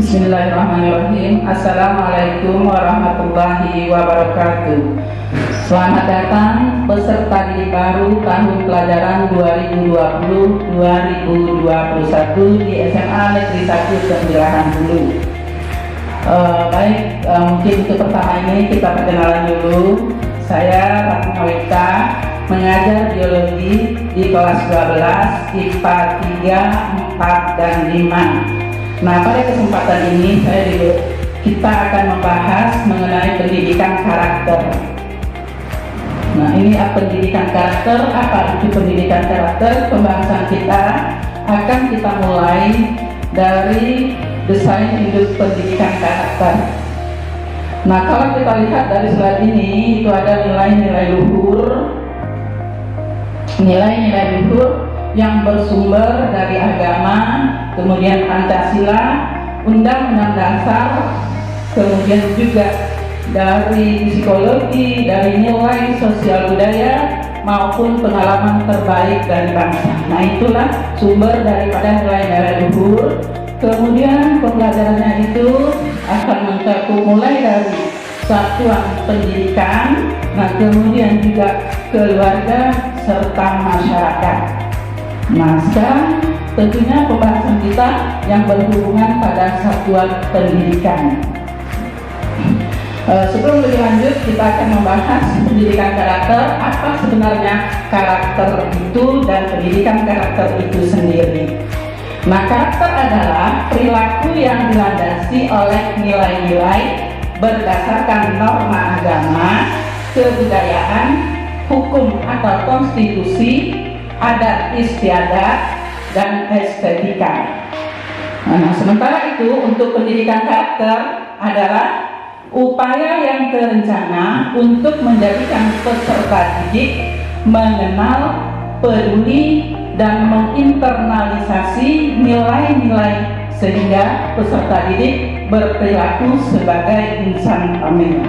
Bismillahirrahmanirrahim. Assalamualaikum warahmatullahi wabarakatuh. Selamat datang peserta didik baru tahun pelajaran 2020-2021 di SMA Negeri 1 Sembilahan Hulu. Mungkin untuk pertama ini kita perkenalan dulu. Saya Ratna Wita, mengajar biologi di kelas 12 IPA 3, 4, dan 5. Nah, pada kesempatan ini kita akan membahas mengenai pendidikan karakter. Nah, ini pendidikan karakter. Apa itu pendidikan karakter? Pembahasan kita akan kita mulai dari desain hidup pendidikan karakter. Nah, kalau kita lihat dari slide ini, itu ada nilai-nilai luhur. Nilai-nilai luhur yang bersumber dari agama, kemudian Pancasila, Undang-Undang Dasar, kemudian juga dari psikologi, dari nilai sosial budaya, maupun pengalaman terbaik dari bangsa. Nah, itulah sumber daripada nilai-nilai luhur. Kemudian pembelajarannya itu akan mencakup mulai dari satuan pendidikan, nah kemudian juga keluarga serta masyarakat. Nah, sekarang tentunya pembahasan kita yang berhubungan pada satuan pendidikan. Sebelum lebih lanjut, kita akan membahas pendidikan karakter. Apa sebenarnya karakter itu dan pendidikan karakter itu sendiri? Nah, karakter adalah perilaku yang dilandasi oleh nilai-nilai berdasarkan norma agama, kebudayaan, hukum atau konstitusi, adat istiadat, dan estetika. Nah, sementara itu untuk pendidikan karakter adalah upaya yang terencana untuk menjadikan peserta didik mengenal, peduli, dan menginternalisasi nilai-nilai sehingga peserta didik berperilaku sebagai insan kamil.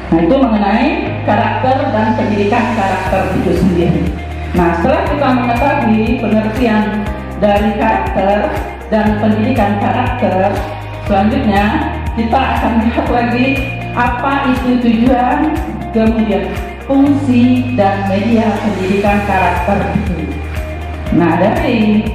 Nah, itu mengenai karakter dan pendidikan karakter itu sendiri. Nah, setelah kita mengetahui pengertian dari karakter dan pendidikan karakter, selanjutnya kita akan lihat lagi apa itu tujuan, kemudian fungsi dan media pendidikan karakter itu. Nah, dari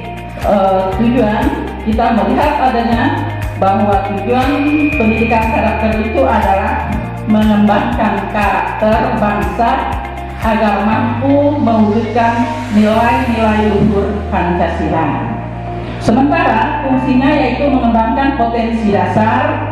tujuan kita melihat adanya bahwa tujuan pendidikan karakter itu adalah mengembangkan karakter bangsa agar mampu mewujudkan nilai-nilai luhur Pancasila. Sementara fungsinya yaitu mengembangkan potensi dasar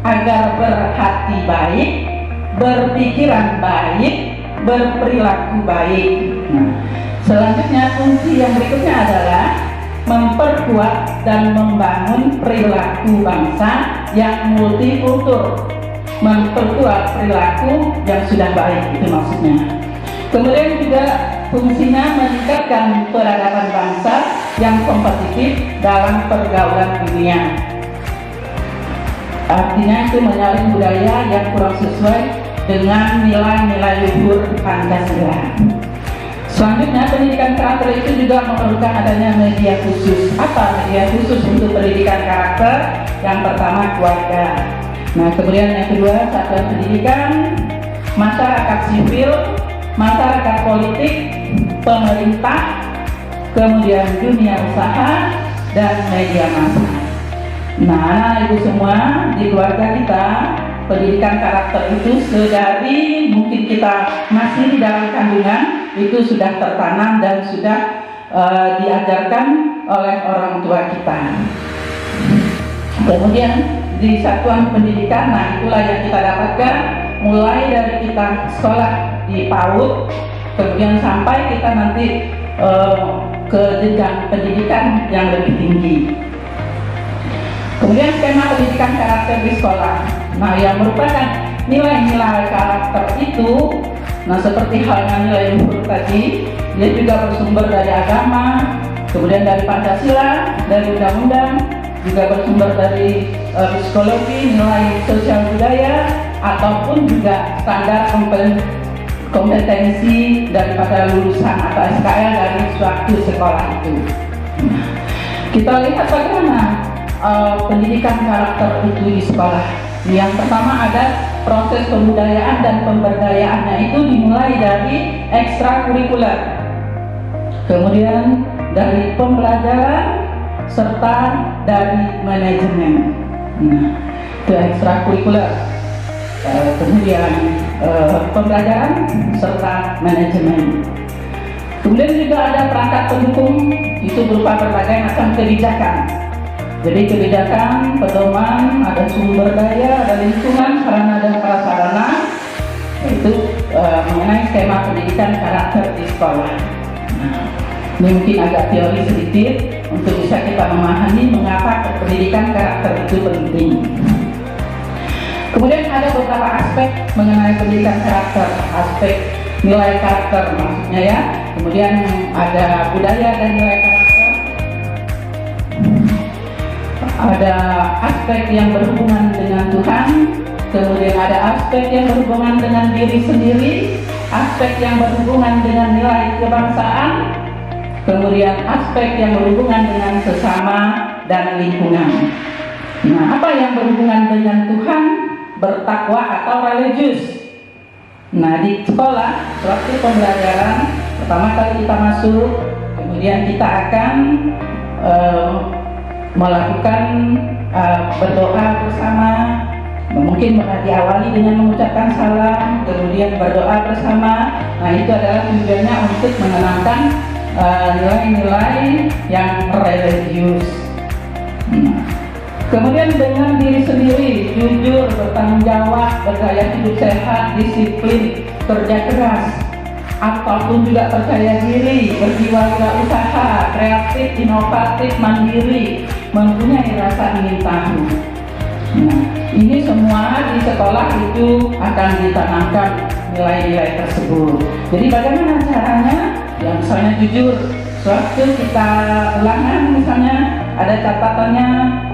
agar berhati baik, berpikiran baik, berperilaku baik. Nah, selanjutnya fungsi yang berikutnya adalah memperkuat dan membangun perilaku bangsa yang multikultur. Memperkuat perilaku yang sudah baik, itu maksudnya. Kemudian juga fungsinya meningkatkan peradaban bangsa yang kompetitif dalam pergaulan dunia. Artinya itu menyalin budaya yang kurang sesuai dengan nilai-nilai luhur Pancasila. Selanjutnya pendidikan karakter itu juga memerlukan adanya media khusus. Apa media khusus untuk pendidikan karakter? Yang pertama keluarga. Nah, kemudian yang kedua satuan pendidikan, masyarakat sipil, masyarakat politik, pemerintah, kemudian dunia usaha, dan media massa. Nah, ibu semua di keluarga kita, pendidikan karakter itu sedari mungkin kita masih di dalam kandungan itu sudah tertanam dan sudah diajarkan oleh orang tua kita. Kemudian di satuan pendidikan, nah itulah yang kita dapatkan mulai dari kita sekolah di PAUD, kemudian sampai kita nanti ke jenjang pendidikan yang lebih tinggi. Kemudian skema pendidikan karakter di sekolah, nah yang merupakan nilai-nilai karakter itu, nah seperti halnya nilai luhur tadi, dia juga bersumber dari agama, kemudian dari Pancasila, dari undang-undang, juga bersumber dari psikologi, nilai sosial budaya, ataupun juga standar kompetensi daripada lulusan atau SKL dari suatu sekolah itu. Kita lihat bagaimana pendidikan karakter itu di sekolah. Yang pertama ada proses pembudayaan dan pemberdayaannya itu dimulai dari ekstrakurikuler, kemudian dari pembelajaran serta dari manajemen. Nah, itu ekstrakurikuler, kemudian pembelajaran serta manajemen. Kemudian juga ada perangkat pendukung, itu berupa berbagai macam kebijakan. Jadi kebijakan, pedoman, ada sumber daya, ada lingkungan, sarana dan prasarana, itu mengenai skema pendidikan karakter di sekolah. Nah, ini mungkin agak teori sedikit untuk bisa kita memahami mengapa pendidikan karakter itu penting. Kemudian ada beberapa aspek mengenai pendidikan karakter, aspek nilai karakter maksudnya ya. Kemudian ada budaya dan nilai karakter, ada aspek yang berhubungan dengan Tuhan, kemudian ada aspek yang berhubungan dengan diri sendiri, aspek yang berhubungan dengan nilai kebangsaan, kemudian aspek yang berhubungan dengan sesama dan lingkungan. Nah, apa yang berhubungan dengan Tuhan, bertakwa atau religius? Nah, di sekolah, waktu pembelajaran, pertama kali kita masuk, kemudian kita akan melakukan berdoa bersama. Mungkin diawali dengan mengucapkan salam, kemudian berdoa bersama. Nah, itu adalah tujuannya untuk menanamkan nilai-nilai yang religius. Kemudian dengan diri sendiri, jujur, bertanggung jawab, bergaya hidup sehat, disiplin, kerja keras, ataupun juga percaya diri, berjiwa-usaha, kreatif, inovatif, mandiri, mempunyai rasa ingin tahu. Nah, ini semua di sekolah itu akan ditanamkan nilai-nilai tersebut. Jadi bagaimana caranya? Ya misalnya jujur, sewaktu kita ulangan misalnya ada catatannya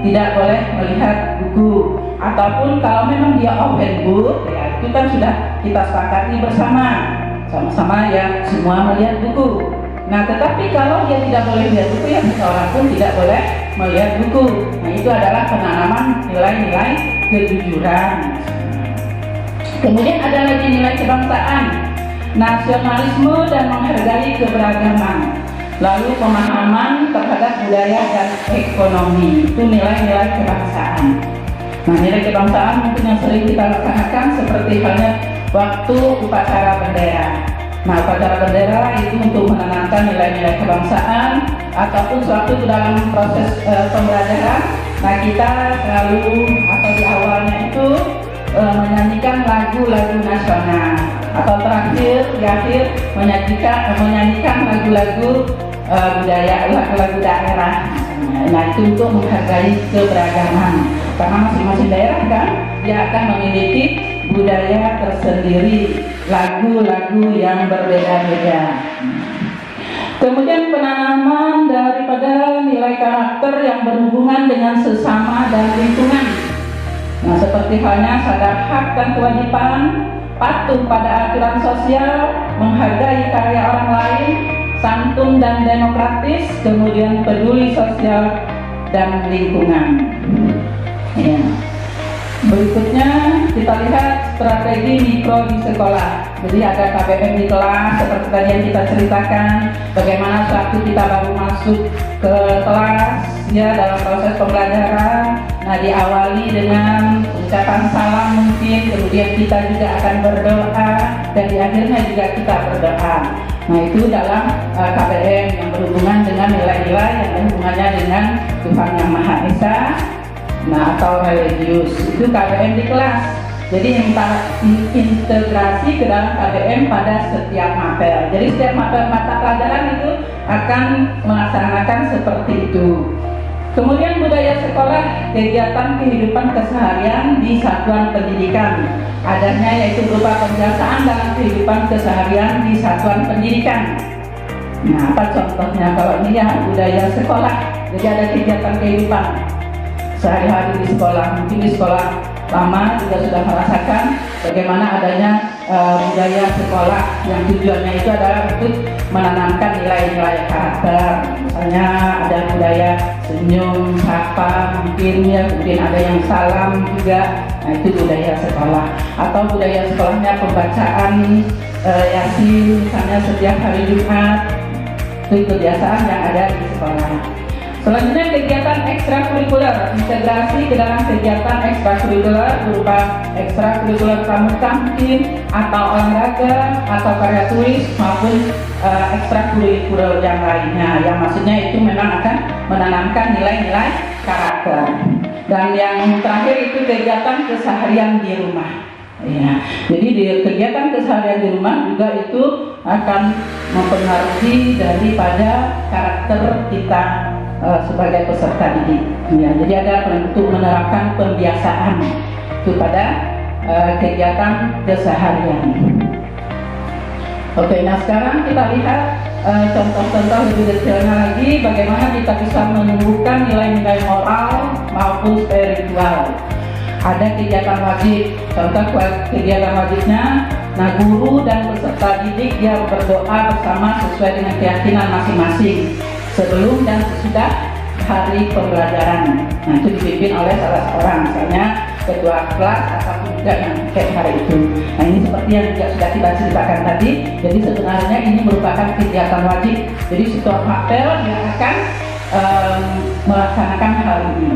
tidak boleh melihat buku, ataupun kalau memang dia open book, ya itu kan sudah kita sepakati bersama, sama-sama ya semua melihat buku. Nah, tetapi kalau dia tidak boleh melihat buku, ya seseorang pun tidak boleh melihat buku. Nah, itu adalah penanaman nilai-nilai kejujuran. Kemudian ada lagi nilai kebangsaan, nasionalisme dan menghargai keberagaman. Lalu pemahaman terhadap budaya dan ekonomi, itu nilai-nilai kebangsaan. Nah, nilai kebangsaan mungkin yang sering kita laksanakan seperti halnya waktu upacara bendera. Nah, upacara bendera itu untuk menanamkan nilai-nilai kebangsaan, ataupun suatu dalam proses pembelajaran. Nah, kita selalu atau di awalnya itu menyanyikan lagu-lagu nasional, atau terakhir di akhir menyanyikan lagu-lagu budaya, lagu-lagu daerah. Nah, itu untuk menghargai keberagaman, karena masing-masing daerah kan dia akan memiliki budaya tersendiri, lagu-lagu yang berbeda-beda. Kemudian penanaman daripada nilai karakter yang berhubungan dengan sesama dan lingkungan. Nah, seperti halnya sadar hak dan kewajiban, patuh pada aturan sosial, menghargai karya orang lain, santun dan demokratis, kemudian peduli sosial dan lingkungan. Ya. Berikutnya kita lihat strategi mikro di sekolah. Jadi ada KBM di kelas seperti tadi yang kita ceritakan, bagaimana suatu kita baru masuk ke kelas ya dalam proses pembelajaran. Nah, diawali dengan ucapan salam mungkin, kemudian kita juga akan berdoa, dan di akhirnya juga kita berdoa. Nah, itu dalam KBM yang berhubungan dengan nilai-nilai yang berhubungannya dengan Tuhan Yang Maha Esa. Nah, atau religius, itu KBM di kelas. Jadi integrasi ke dalam KBM pada setiap materi. Jadi setiap mata pelajaran itu akan melaksanakan seperti itu. Kemudian budaya sekolah, kegiatan kehidupan keseharian di satuan pendidikan. Adanya yaitu berupa pembiasaan dalam kehidupan keseharian di satuan pendidikan. Nah, apa contohnya? Kalau ini ya budaya sekolah, jadi ada kegiatan kehidupan sehari-hari di sekolah. Mungkin di sekolah lama juga sudah merasakan bagaimana adanya budaya sekolah yang tujuannya itu adalah untuk menanamkan nilai-nilai karakter. Misalnya ada budaya senyum, sapa, mungkin ya, mungkin ada yang salam juga. Nah, itu budaya sekolah. Atau budaya sekolahnya pembacaan Yasin misalnya setiap hari Jumat. Itu kebiasaan yang ada di sekolah. Selanjutnya kegiatan ekstrakurikuler, integrasi ke dalam kegiatan ekstrakurikuler berupa ekstrakurikuler pramuka mungkin, atau olahraga, atau karya tulis, maupun ekstrakurikuler yang lainnya. Yang maksudnya itu memang akan menanamkan nilai-nilai karakter. Dan yang terakhir itu kegiatan keseharian di rumah. Ya, jadi di kegiatan keseharian di rumah juga itu akan mempengaruhi daripada karakter kita sebagai peserta didik. Ya, jadi ada untuk menerapkan pembiasaan kepada kegiatan keseharian. Oke, nah sekarang kita lihat contoh-contoh lebih detailnya lagi bagaimana kita bisa menumbuhkan nilai-nilai moral maupun spiritual. Ada kegiatan wajib, contoh kegiatan wajibnya, nah guru dan peserta didik dia berdoa bersama sesuai dengan keyakinan masing-masing sebelum dan sesudah hari pembelajaran. Nah, itu dipimpin oleh salah seorang, misalnya ketua kelas ataupun juga yang pakai hari itu. Nah, ini seperti yang juga sudah kita ceritakan tadi. Jadi sebenarnya ini merupakan kegiatan wajib. Jadi setelah apel yang akan melaksanakan hal ini.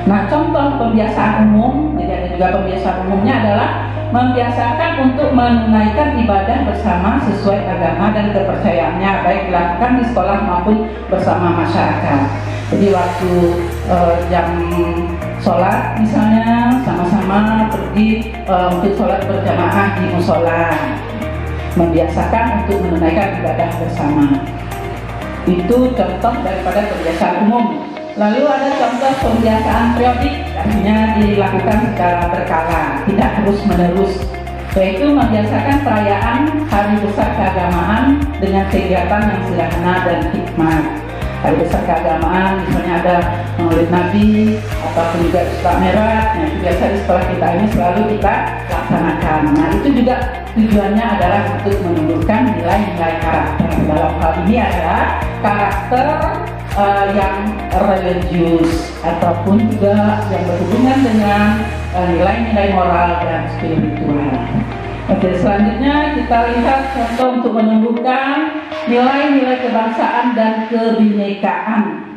Nah, contoh pembiasaan umum, jadi ada juga pembiasaan umumnya adalah membiasakan untuk menunaikan ibadah bersama sesuai agama dan kepercayaannya, baik dilakukan di sekolah maupun bersama masyarakat. Jadi waktu jam sholat misalnya sama-sama pergi untuk sholat berjamaah di musola, membiasakan untuk menunaikan ibadah bersama. Itu contoh daripada kebiasaan umum. Lalu ada contoh pembiasaan periodik, artinya dilakukan secara berkala, tidak terus-menerus, yaitu membiasakan perayaan hari besar keagamaan dengan kegiatan yang sederhana dan hikmat. Hari besar keagamaan misalnya ada Maulid Nabi ataupun juga Isra Mi'raj. Nah, itu biasa di sekolah kita ini selalu kita laksanakan. Nah, itu juga tujuannya adalah untuk menumbuhkan nilai-nilai karakter. Dalam hal ini adalah karakter yang religius ataupun juga yang berhubungan dengan nilai-nilai moral dan spiritual. Oke, selanjutnya kita lihat contoh untuk menumbuhkan nilai-nilai kebangsaan dan kebinekaan.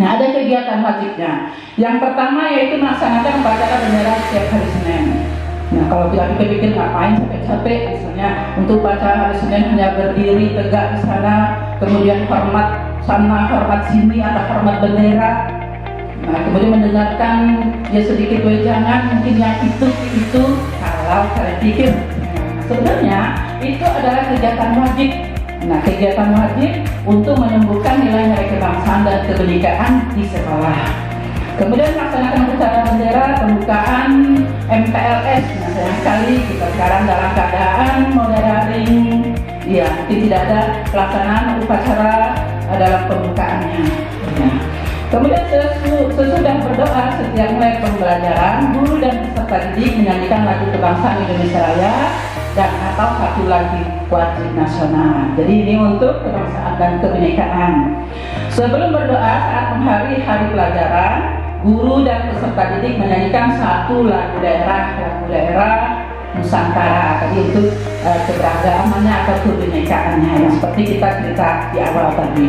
Nah, ada kegiatan wajibnya. Yang pertama yaitu melaksanakan upacara bendera setiap hari Senin. Nah, kalau kita pikir-pikir ngapain capek-capek, misalnya untuk upacara hari Senin hanya berdiri tegak di sana, kemudian hormat sana, hormat sini, atau hormat bendera. Nah, kemudian mendengarkan ya sedikit wejangan, mungkin yang itu kalau kalian pikir. Sebenarnya itu adalah kegiatan wajib. Nah, kegiatan wajib untuk menumbuhkan nilai-nilai kebangsaan dan kebinekaan di sekolah. Kemudian melaksanakan upacara bendera, pembukaan MPLS. Nah, sayang sekali kita sekarang dalam keadaan modern daring, ya mungkin tidak ada pelaksanaan upacara dalam pembukaannya. Ya. Kemudian sesudah berdoa setiap mulai pembelajaran, guru dan peserta didik menyanyikan lagu kebangsaan Indonesia Raya dan atau satu lagu wajib nasional. Jadi ini untuk kebangsaan dan kebinekaan. Sebelum berdoa saat menghari hari pelajaran, guru dan peserta didik menyanyikan satu lagu daerah Nusantara tadi untuk keberagamaannya atau kebinekaannya yang seperti kita cerita di awal tadi.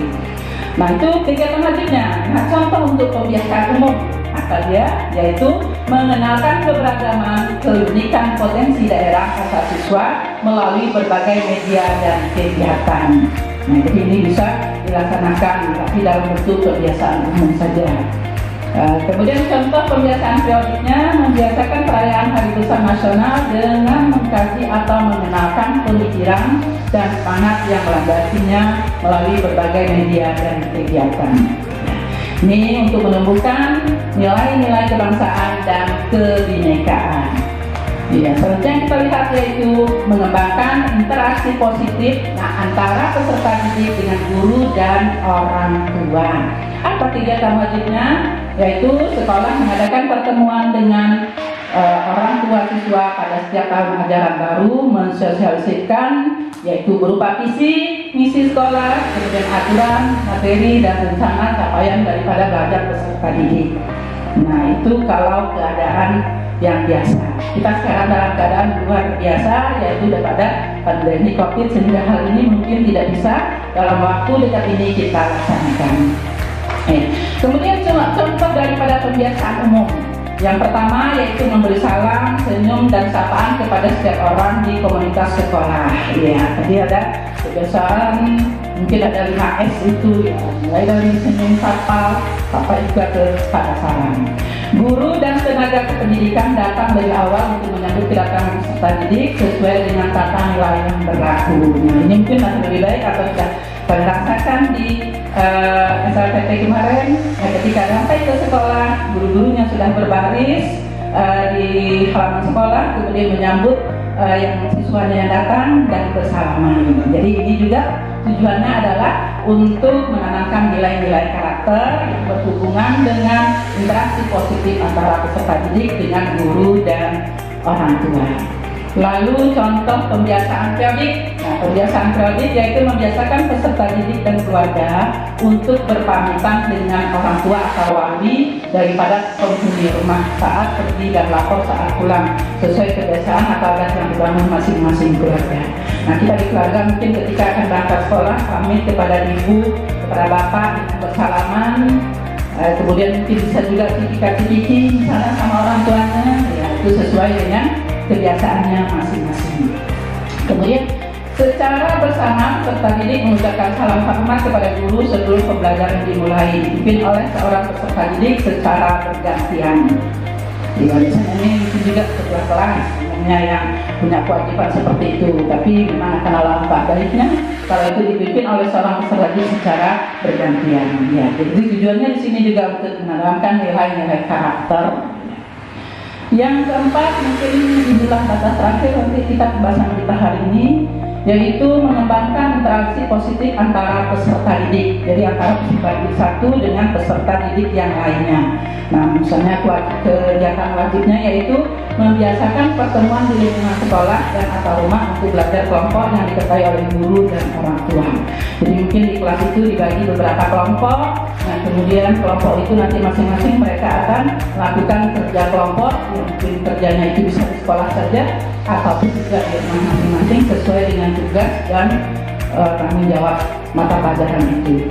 Nah, itu kegiatan wajibnya. Nah, contoh untuk pembiasaan umum apa dia? Yaitu mengenalkan keberagaman, keunikan potensi daerah asal siswa melalui berbagai media dan kegiatan. Nah, jadi ini bisa dilaksanakan tapi dalam bentuk kebiasaan umum saja. Kemudian contoh pembiasaan periodiknya membiasakan perayaan Hari Besar Nasional dengan mengkaji atau mengenalkan pemikiran dan semangat yang melandasinya melalui berbagai media dan kegiatan. Ini untuk menumbuhkan nilai-nilai kebangsaan dan kebinekaan. Ya, selanjutnya kita lihat yaitu mengembangkan interaksi positif antara peserta didik dengan guru dan orang tua. Apa kegiatan wajibnya? Yaitu sekolah mengadakan pertemuan dengan orang tua siswa pada setiap tahun ajaran baru mensosialisasikan, yaitu berupa visi, misi sekolah, kemudian aturan, materi, dan rencana capaian daripada belajar peserta didik. Nah, itu kalau keadaan yang biasa. Kita sekarang dalam keadaan luar biasa, yaitu daripada pandemi COVID, sehingga hal ini mungkin tidak bisa dalam waktu dekat ini kita laksanakan. Kemudian contoh daripada pembiasaan umum. Yang pertama yaitu memberi salam, senyum, dan sapaan kepada setiap orang di komunitas sekolah. Ya, tadi ada kebiasaan, mungkin ada 5S itu, ya, mulai dari senyum, sapa juga kepada salam. Guru dan tenaga kependidikan datang dari awal untuk menyambut kedatangan peserta didik sesuai dengan tata nilai yang berlaku. Nah, ini mungkin masih lebih baik atau tidak dirasakan di SLTT kemarin, ketika sampai ke sekolah, guru-gurunya sudah berbaris di halaman sekolah, kemudian menyambut yang siswanya yang datang dan bersalaman. Jadi ini juga tujuannya adalah untuk menanamkan nilai-nilai karakter yang berhubungan dengan interaksi positif antara peserta didik dengan guru dan orang tua. Lalu contoh pembiasaan periodik. Nah, pembiasaan periodik yaitu membiasakan peserta didik dan keluarga untuk berpamitan dengan orang tua atau wali daripada penghuni rumah saat pergi dan lapor saat pulang, sesuai kebiasaan atau adat yang dibangun masing-masing keluarga. Nah, kita di keluarga mungkin ketika akan berangkat sekolah pamit kepada ibu, kepada bapak, bersalaman, kemudian mungkin bisa juga cipika-cipiki misalnya sama orang tuanya, ya itu sesuai dengan kebiasaannya masing-masing. Kemudian secara bersama peserta didik mengucapkan salam hormat kepada guru sebelum pembelajaran dimulai, dipimpin oleh seorang peserta didik secara bergantian. Di biasanya ini juga ketua kelas umumnya yang punya kewajiban seperti itu, tapi memang akan alangkah baiknya kalau itu dipimpin oleh seorang peserta didik secara bergantian. Ya, jadi tujuannya di sini juga untuk menanamkan nilai-nilai karakter. Yang keempat, mungkin inilah batas terakhir nanti kita pembahasan kita hari ini, yaitu mengembangkan interaksi positif antara peserta didik. Jadi antara peserta didik satu dengan peserta didik yang lainnya. Nah, misalnya kegiatan wajibnya yaitu membiasakan pertemuan di lingkungan sekolah dan atau rumah untuk belajar kelompok yang diketahui oleh guru dan orang tua. Jadi mungkin di kelas itu dibagi beberapa kelompok. Nah, kemudian kelompok itu nanti masing-masing mereka akan melakukan kerja kelompok, yang mungkin kerjanya itu bisa di sekolah saja ataupun juga di rumah masing-masing sesuai dengan tugas dan tanggung jawab mata pelajaran itu.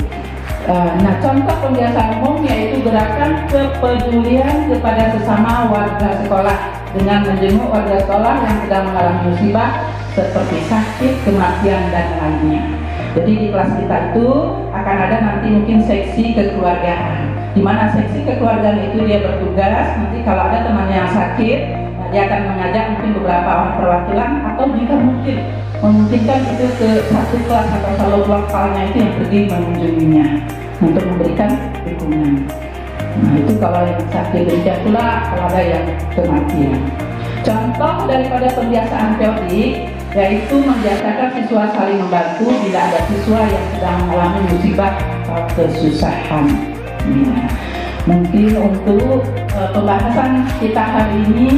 Nah, contoh pembiasaan umum yaitu gerakan kepedulian kepada sesama warga sekolah dengan menjenguk warga sekolah yang sedang mengalami musibah seperti sakit, kematian, dan lainnya. Jadi di kelas kita itu akan ada nanti mungkin seksi kekeluargaan, di mana seksi kekeluargaan itu dia bertugas nanti kalau ada temannya yang sakit, nah dia akan mengajak mungkin beberapa orang perwakilan atau jika mungkin memungkinkan itu ke satu kelas atau satu lokalnya itu yang pergi mengunjunginya untuk memberikan dukungan. Nah, itu kalau yang sakit, demikian pula kalau ada yang kematian. Contoh daripada pembiasaan periodik yaitu membiasakan siswa saling membantu bila ada siswa yang sedang mengalami musibah atau kesusahan. Ya. Mungkin untuk pembahasan kita hari ini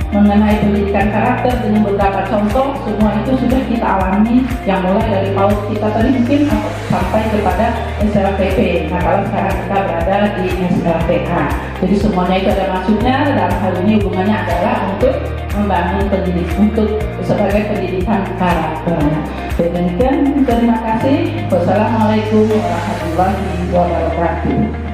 mengenai pendidikan karakter dengan beberapa contoh, semua itu sudah kita alami, yang mulai dari PAUD kita tadi mungkin sampai kepada SLTP. Nah, kalau sekarang kita berada di SLTA, jadi semuanya itu ada maksudnya. Dalam hal ini hubungannya adalah untuk membangun pendidikan, untuk sebagai pendidikan karakter. Demikian, terima kasih. Wassalamualaikum warahmatullahi wabarakatuh.